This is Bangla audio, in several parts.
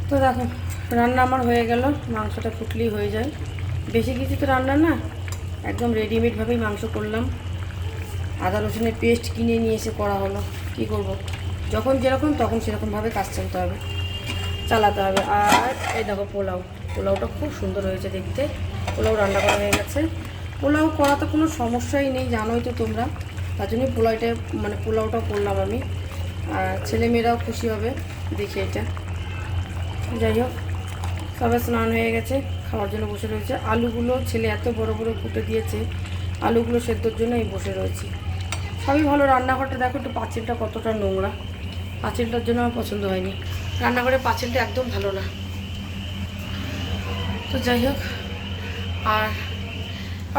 তো দেখো রান্না আমার হয়ে গেল। মাংসটা ফুটলেই হয়ে যায়, বেশি কিছু তো রান্না না, একদম রেডিমেডভাবেই মাংস করলাম। আদা রসুনের পেস্ট কিনে নিয়ে এসে করা হলো। কি করব, যখন যেরকম তখন সেরকমভাবে কাজ চলতে হবে, চালাতে হবে। আর এই দেখো পোলাওটা খুব সুন্দর হয়েছে দেখতে। পোলাও রান্না করা হয়ে গেছে। পোলাও করা তো কোনো সমস্যাই নেই, জানোই তো তোমরা, তার জন্যই পোলাওটা করলাম আমি। আর ছেলেমেয়েরাও খুশি হবে দেখে এটা। যাই হোক, সবাই স্নান হয়ে গেছে, খাওয়ার জন্য বসে রয়েছে। আলুগুলো ছেলে এত বড় বড় কুটে দিয়েছে, আলুগুলো সেদ্ধর জন্য আমি বসে রয়েছি। সবই ভালো। রান্নাঘরটা দেখো একটু, পাঁচিলটা কতটা নোংরা, পাঁচিলটার জন্য আমার পছন্দ হয়নি। রান্নাঘরের পাঁচিলটা একদম ভালো না। তো যাই হোক, আর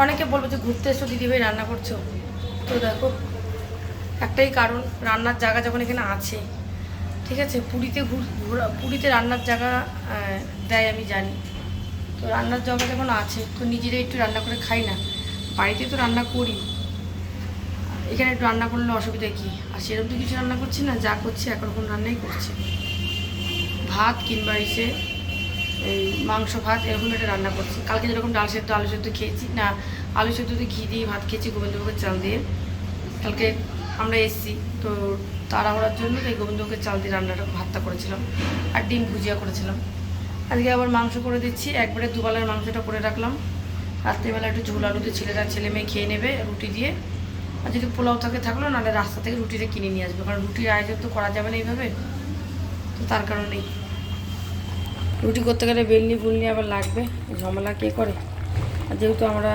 অনেকে বলবো যে ঘুরতে এসো দিদিভাই রান্না করছো, তো দেখো একটাই কারণ, রান্নার জায়গা যখন এখানে আছে, ঠিক আছে, পুরীতে রান্নার জায়গা দেয় আমি জানি, তো রান্নার জায়গা যখন আছে তো নিজেরাই একটু রান্না করে খাই না। বাড়িতে তো রান্না করি, এখানে একটু রান্না করলে অসুবিধা কী? আর সেরকম তো কিছু রান্না করছি না, যা করছি একরকম রান্নাই করছি। ভাত কিংবা এসে এই মাংস ভাত এরকম একটা রান্না করছি। কালকে যেরকম ডাল সেদ্ধ আলু সেদ্ধ খেয়েছি না, আলু সেদ্ধতে ঘি দিয়ে ভাত খেয়েছি গোবিন্দভোগের চাল দিয়ে। কালকে আমরা এসছি তো তাড়াহুড়ার জন্য তাই গোবিন্দভোগের চাল দিয়ে ভাতটা করেছিলাম, আর ডিম ভুজিয়া করেছিলাম। আজকে আবার মাংস করে দিচ্ছি, একবারে দুবেলার মাংসটা করে রাখলাম। রাত্রিবেলা একটু ঝোল আলুতে ছেলে মেয়ে খেয়ে নেবে রুটি দিয়ে। আর যদি পোলাও থাকলো, নাহলে রাস্তা থেকে রুটিটা কিনে নিয়ে আসবে, কারণ রুটির আয়োজন তো করা যাবে না এইভাবে, তো তার কারণেই। রুটি করতে গেলে বেলনি ফুলনি আবার লাগবে, ঝামেলা কে করে। আর যেহেতু আমরা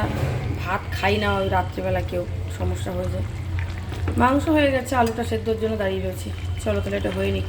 ভাত খাই না ওই রাত্রিবেলা, কেউ সমস্যা হয়ে যায়। মাংস হয়ে গেছে, আলুটা সেদ্ধর জন্য দাঁড়িয়ে রয়েছি। চলো তাহলে এটা হয়ে নিক।